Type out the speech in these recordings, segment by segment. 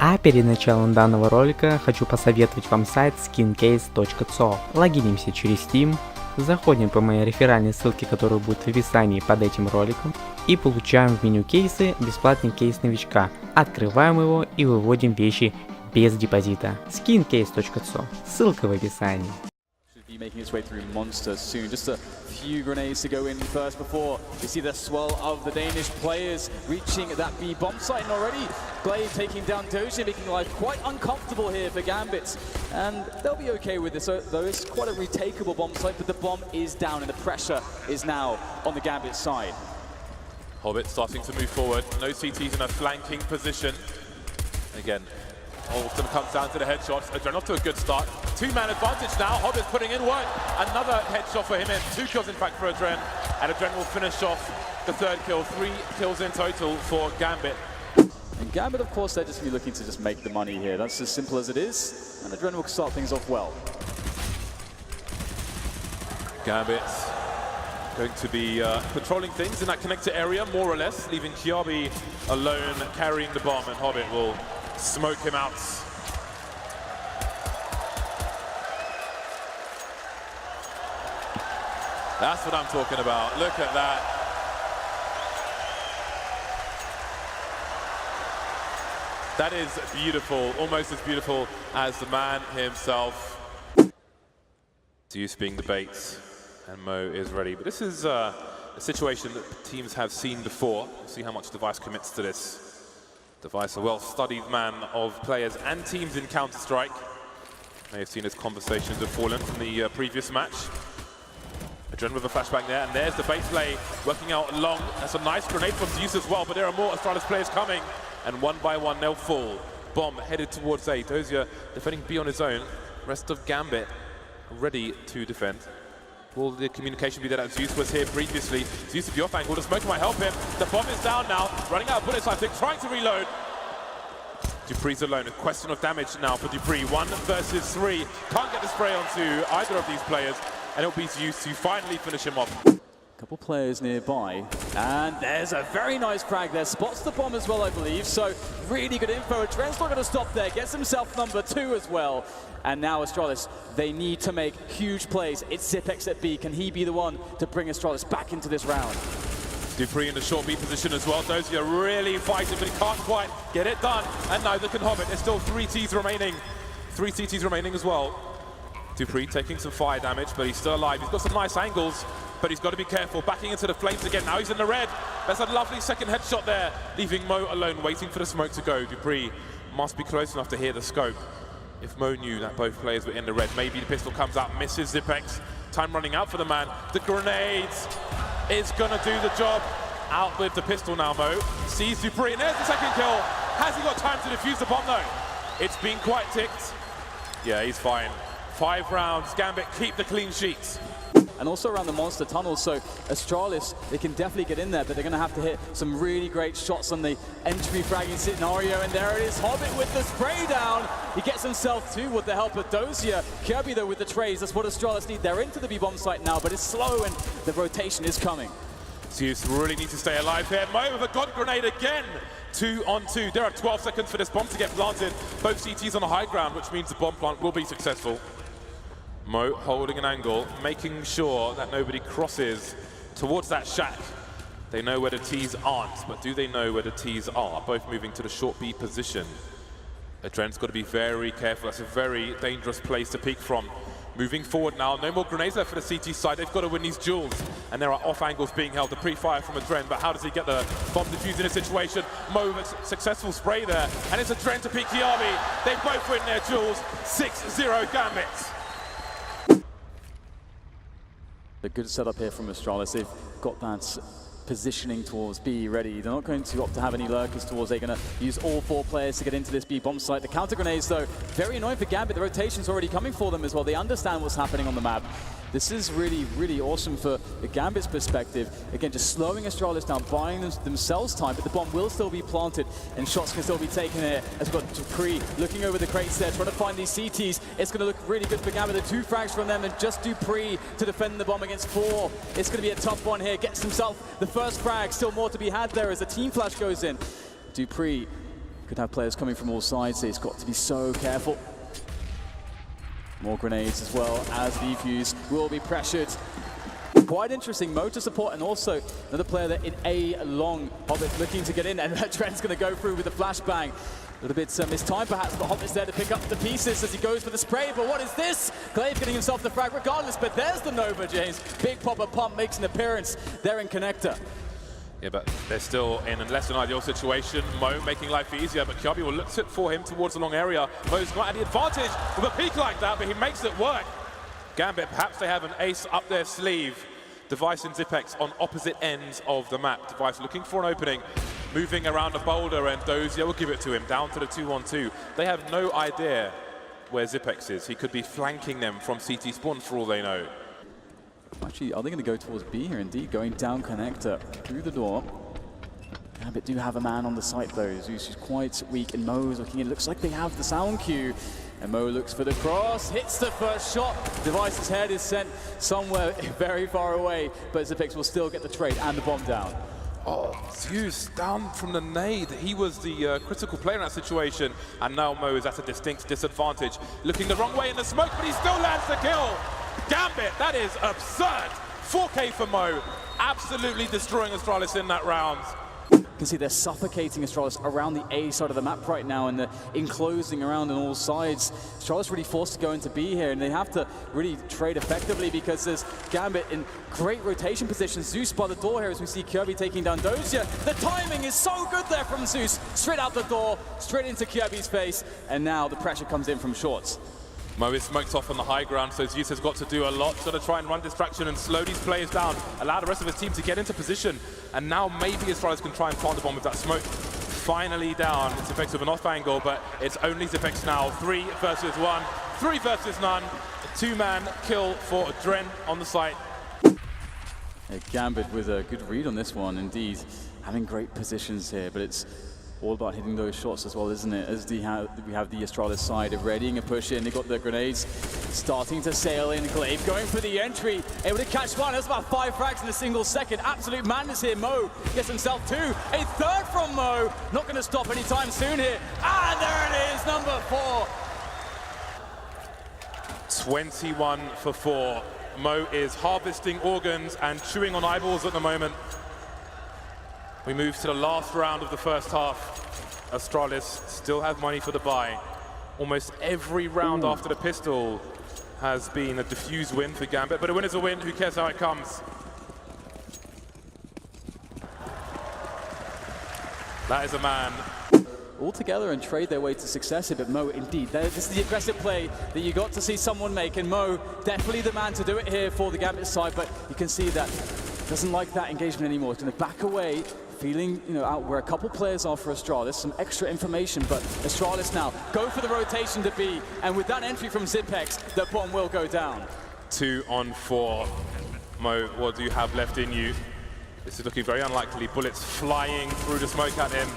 А перед началом данного ролика хочу посоветовать вам сайт skincase.co. Логинимся через Steam, заходим по моей реферальной ссылке, которая будет в описании под этим роликом, и получаем в меню кейсы бесплатный кейс новичка. Открываем его и выводим вещи без депозита. skincase.co. Ссылка в описании. Making its way through monsters soon. Just a few grenades to go in first before we see the swell of the Danish players reaching that B bomb site, and already Glade taking down Doja, making life quite uncomfortable here for Gambit. And they'll be okay with this, though it's quite a retakeable bomb site, but the bomb is down and the pressure is now on the Gambit side. Hobbit starting to move forward. No CTs in a flanking position. Again, Alston comes down to the headshots. Adren off to a good start. Two-man advantage now. Hobbit's putting in work. Another headshot for him in. 2 kills in fact for Adren. And Adren will finish off the 3rd kill. 3 kills in total for Gambit. And Gambit, of course, they're just going to be looking to just make the money here. That's as simple as it is. And Adren will start things off well. Gambit going to be controlling things in that connector area, more or less, leaving Kiabi alone carrying the bomb, and Hobbit will smoke him out. That's what I'm talking about. Look at that. That is beautiful, almost as beautiful as the man himself. Zeus being the bait, and Mo is ready. But this is a situation that teams have seen before. We'll see how much Device commits to this. Device, a well-studied man of players and teams in Counter-Strike. May have seen his conversations with Fallen from the previous match. Adren with a flashback there, and there's the base play working out long. That's a nice grenade from Zeus as well, but there are more Astralis players coming, and one by one they'll fall. Bomb headed towards A. Dozier defending B on his own. Rest of Gambit ready to defend. Will the communication be there that Zeus was here previously? Zeus, if you're off angle, the smoke might help him. The bomb is down now, running out of bullets, I think, trying to reload. Dupree's alone, a question of damage now for Dupree. 1 versus 3. Can't get the spray onto either of these players, and it'll be Zeus to finally finish him off. Couple players nearby, and there's a very nice frag there. Spots the bomb as well, I believe, so really good info. Adren's not going to stop there, gets himself number 2 as well. And now Astralis, they need to make huge plays. It's Zipex at B. Can he be the one to bring Astralis back into this round? Dupree in the short B position as well. Dozier really fighting, but he can't quite get it done. And neither can Hobbit. There's still 3 Ts remaining. 3 CTs remaining as well. Dupree taking some fire damage, but he's still alive. He's got some nice angles, but he's got to be careful. Backing into the flames again. Now he's in the red. That's a lovely second headshot there, leaving Mo alone, waiting for the smoke to go. Dupree must be close enough to hear the scope. If Mo knew that both players were in the red, maybe the pistol comes out, misses Zipex. Time running out for the man. The grenades is gonna do the job. Out with the pistol now, Mo. Sees Dupree, and there's the second kill. Has he got time to defuse the bomb though? It's been quite ticked. Yeah, he's fine. 5 rounds, Gambit keep the clean sheets. And also around the monster tunnel, so Astralis, they can definitely get in there, but they're going to have to hit some really great shots on the entry fragging scenario. And there it is, Hobbit with the spray down. He gets himself 2 with the help of Dozier. Kirby though with the trays, that's what Astralis need. They're into the B-bomb site now, but it's slow and the rotation is coming. Zeus really needs to stay alive here. Mo with a god grenade again. 2 on 2. There are 12 seconds for this bomb to get planted. Both CTs on the high ground, which means the bomb plant will be successful. Mo holding an angle, making sure that nobody crosses towards that shack. They know where the Ts aren't, but do they know where the Ts are? Both moving to the short B position. Adren's got to be very careful. That's a very dangerous place to peek from. Moving forward now, no more grenades left for the CT side. They've got to win these duels, and there are off angles being held. The pre-fire from Adren, but how does he get the bomb defused in a situation? Mo with a successful spray there, and it's Adren to peek Kiabi. They both win their duels. 6-0 Gambit. A good setup here from Astralis. They've got that positioning towards B ready. They're not going to opt to have any lurkers towards. They're going to use all 4 players to get into this B bomb site. The counter grenades, though, very annoying for Gambit. The rotation's already coming for them as well. They understand what's happening on the map. This is really, really awesome for the Gambit's perspective. Again, just slowing Astralis down, buying themselves time, but the bomb will still be planted and shots can still be taken here. As we've got Dupree looking over the crates there, trying to find these CTs. It's going to look really good for Gambit. The 2 frags from them and just Dupree to defend the bomb against 4. It's going to be a tough one here. Gets himself the first frag. Still more to be had there as the team flash goes in. Dupree Could have players coming from all sides, so he's got to be so careful. More grenades as well as defuse will be pressured. Quite interesting, Mo to support, and also another player there in A long. Hobbit looking to get in, and Trent's going to go through with the flashbang. A little bit mistimed perhaps, but Hobbit's there to pick up the pieces as he goes for the spray. But what is this? Glaive getting himself the frag regardless, but there's the Nova, James. Big Popper Pump makes an appearance there in Connector. Yeah, but they're still in a less than ideal situation. Mo making life easier, but Kirby will look for him towards the long area. Mo's not at the advantage with a peak like that, but he makes it work. Gambit, perhaps they have an ace up their sleeve. Device and Zipex on opposite ends of the map. Device looking for an opening, moving around a boulder, and Dozier will give it to him, down to the 2-1-2. They have no idea where Zipex is. He could be flanking them from CT spawn for all they know. Actually, are they going to go towards B here? Indeed, going down Connector through the door. Gambit do have a man on the site though. Zeus is quite weak, and Mo's looking in. Looks like they have the sound cue. And Mo looks for the cross, hits the first shot. Device's head is sent somewhere very far away, but Zipex will still get the trade and the bomb down. Oh, Zeus down from the nade. He was the critical player in that situation, and now Mo is at a distinct disadvantage. Looking the wrong way in the smoke, but he still lands the kill. Gambit, that is absurd. 4K for Mo, absolutely destroying Astralis in that round. You can see they're suffocating Astralis around the A side of the map right now, and they're enclosing around on all sides. Astralis really forced to go into B here, and they have to really trade effectively because there's Gambit in great rotation position. Zeus by the door here as we see Kirby taking down Dozier. The timing is so good there from Zeus. Straight out the door, straight into Kirby's face, and now the pressure comes in from shorts. Mo is smoked off on the high ground, so Zeus has got to do a lot. He's got to try and run distraction and slow these players down, allow the rest of his team to get into position. And now maybe Astralis can try and plant the bomb with that smoke. Finally down, it's Zipex with an off angle, but it's only Zipex now. 3 versus 1, 3 versus none. A 2-man kill for Dren on the site. Gambit with a good read on this one, indeed. Having great positions here, but it's all about hitting those shots as well, isn't it? As we have the Astralis side readying a push in. They got the grenades starting to sail in. Glaive going for the entry, able to catch one. That's about 5 frags in a single second. Absolute madness here. Mo gets himself 2. A third from Mo. Not going to stop anytime soon here. And there it is, number 4. 21 for 4. Mo is harvesting organs and chewing on eyeballs at the moment. We move to the last round of the first half. Astralis still have money for the buy. Almost every round after the pistol has been a diffuse win for Gambit, but a win is a win. Who cares how it comes? That is a man. All together and trade their way to success here, but Mo, indeed, this is the aggressive play that you got to see someone make, and Mo, definitely the man to do it here for the Gambit side, but you can see that doesn't like that engagement anymore. It's going to back away, feeling, out where a couple players are for Astralis. Some extra information, but Astralis now go for the rotation to B, and with that entry from Zipex, the bomb will go down. 2 on 4. Mo, what do you have left in you? This is looking very unlikely. Bullets flying through the smoke at him.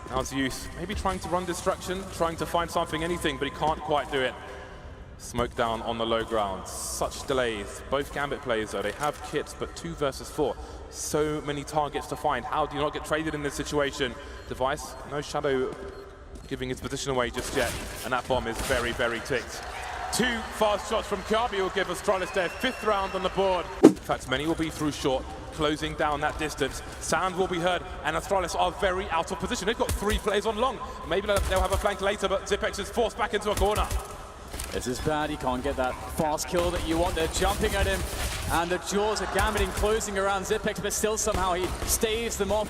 Now Zeus maybe trying to run distraction, trying to find something, anything, but he can't quite do it. Smoke down on the low ground. Such delays. Both Gambit players, though, they have kits, but 2 versus 4. So many targets to find. How do you not get traded in this situation? Device, no Shadow giving his position away just yet, and that bomb is very, very ticked. 2 fast shots from Kirby will give Astralis their 5th round on the board. In fact, many will be through short, closing down that distance. Sound will be heard, and Astralis are very out of position. They've got 3 players on long. Maybe they'll have a flank later, but Zipex is forced back into a corner. This is bad. He can't get that fast kill that you want. They're jumping at him, and the jaws of Gambit enclosing around Zipex, but still somehow he staves them off.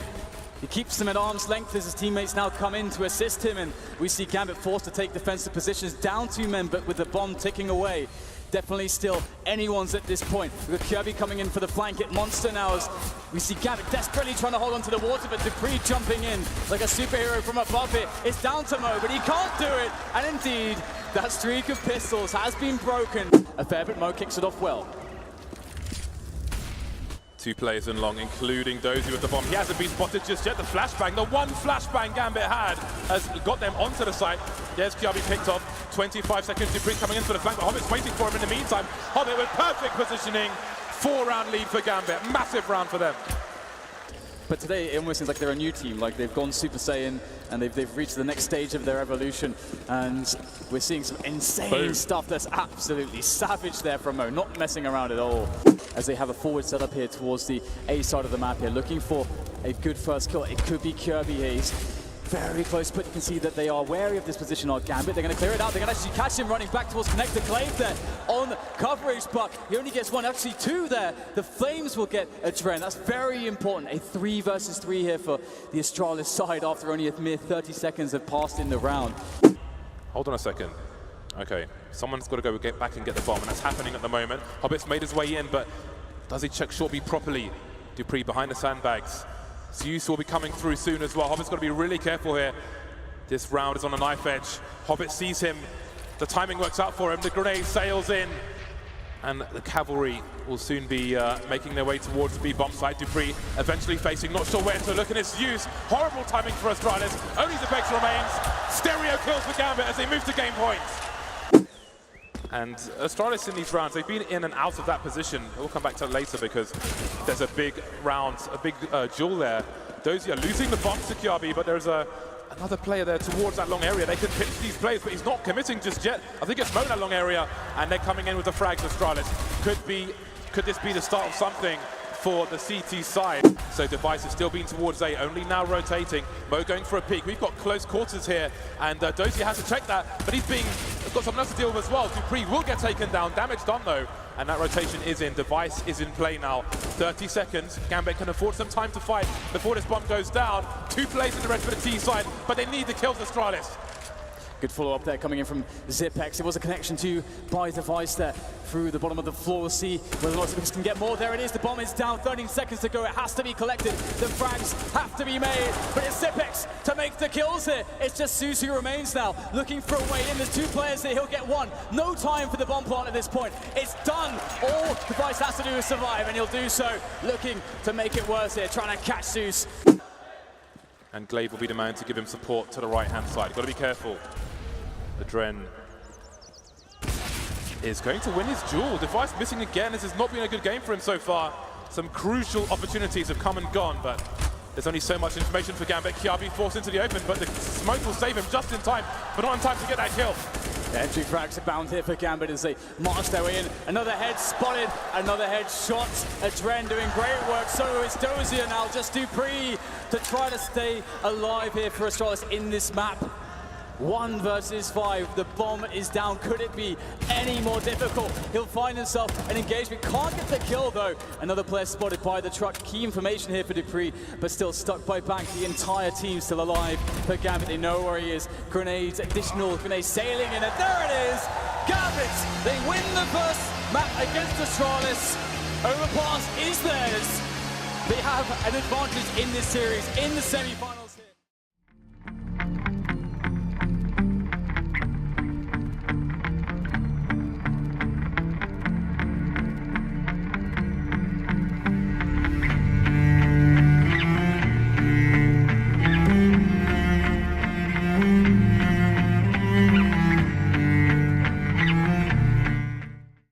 He keeps them at arm's length as his teammates now come in to assist him, and we see Gambit forced to take defensive positions, down 2 men, but with the bomb ticking away. Definitely still anyone's at this point. We've got Kirby coming in for the flank monster now as we see Gambit desperately trying to hold onto the water, but Dupree jumping in like a superhero from above it. It's down to Mo, but he can't do it. And indeed, that streak of pistols has been broken. A fair bit, Mo kicks it off well. 2 players in long, including Dozier with the bomb. He hasn't been spotted just yet. The flashbang, the one flashbang Gambit had, has got them onto the site. There's Kirby picked off. 25 seconds, Dupree coming in for the flank, but Hobbit's waiting for him in the meantime. Hobbit with perfect positioning. 4-round lead for Gambit. Massive round for them. But today it almost seems like they're a new team, like they've gone Super Saiyan and they've reached the next stage of their evolution, and we're seeing some insane stuff that's absolutely savage there from Mo, not messing around at all. As they have a forward setup here towards the A side of the map here, looking for a good first kill. It could be Kirby Hayes. Very close, but you can see that they are wary of this position on Gambit. They're going to clear it out. They're going to actually catch him running back towards Connector Clave there on coverage, but he only gets one, actually two there. The Flames will get a Dren. That's very important. A 3 versus 3 here for the Astralis side after only a mere 30 seconds have passed in the round. Hold on a second. Okay, someone's got to get back and get the bomb, and that's happening at the moment. Hobbit's made his way in, but does he check short B properly? Dupree behind the sandbags. Zeus will be coming through soon as well. Hobbit's got to be really careful here. This round is on a knife edge. Hobbit sees him. The timing works out for him. The grenade sails in. And the cavalry will soon be making their way towards the B bomb site. Dupree eventually facing, not sure where to look, and it's Zeus. Horrible timing for Astralis. Only the Vex remains. Stereo kills for Gambit as they move to game points. And Astralis in these rounds, they've been in and out of that position. We'll come back to it later because there's a big round, a big duel there. Dozy are losing the bomb to Kiabi, but there's another player there towards that long area. They can pitch these plays, but he's not committing just yet. I think it's Mo that long area, and they're coming in with the frags. Astralis could this be the start of something for the CT side? So Device is still being towards A, only now rotating. Mo going for a peek. We've got close quarters here, and Dozy has to check that, but he's got someone else to deal with as well. Dupree will get taken down. Damage done though, and that rotation is in. Device is in play now. 30 seconds. Gambit can afford some time to fight before this bomb goes down. 2 plays in the rest of the T side, but they need the kills, Astralis. Good follow-up there coming in from Zipex. It was a connection to by Device there through the bottom of the floor. We'll see whether or not Zipex can get more. There it is. The bomb is down. 13 seconds to go. It has to be collected. The frags have to be made. But it's Zipex to make the kills here. It's just Zeus who remains now, looking for a way in. There's 2 players here. He'll get one. No time for the bomb plant at this point. It's done. All Device has to do is survive, and he'll do so, looking to make it worse here, trying to catch Zeus. And Glaive will be the man to give him support to the right-hand side. Got to be careful. The Dren is going to win his duel. Device missing again. This has not been a good game for him so far. Some crucial opportunities have come and gone, but there's only so much information for Gambit. Kiabi forced into the open, but the smoke will save him just in time, but not in time to get that kill. The entry frags are bound here for Gambit as they march their way in. Another head spotted, another head shot. A Dren doing great work. So is Dozier now, just Dupree to try to stay alive here for Astralis in this map. 1 versus 5. The bomb is down. Could it be any more difficult? He'll find himself an engagement. Can't get the kill though. Another player spotted by the truck. Key information here for Dupree, but still stuck by Bank. The entire team still alive. But Gambit, they know where he is. Grenades, additional grenades sailing in, and there it is. Gambit, they win the first map against Astralis. Overpass is theirs. They have an advantage in this series, in the semi-final.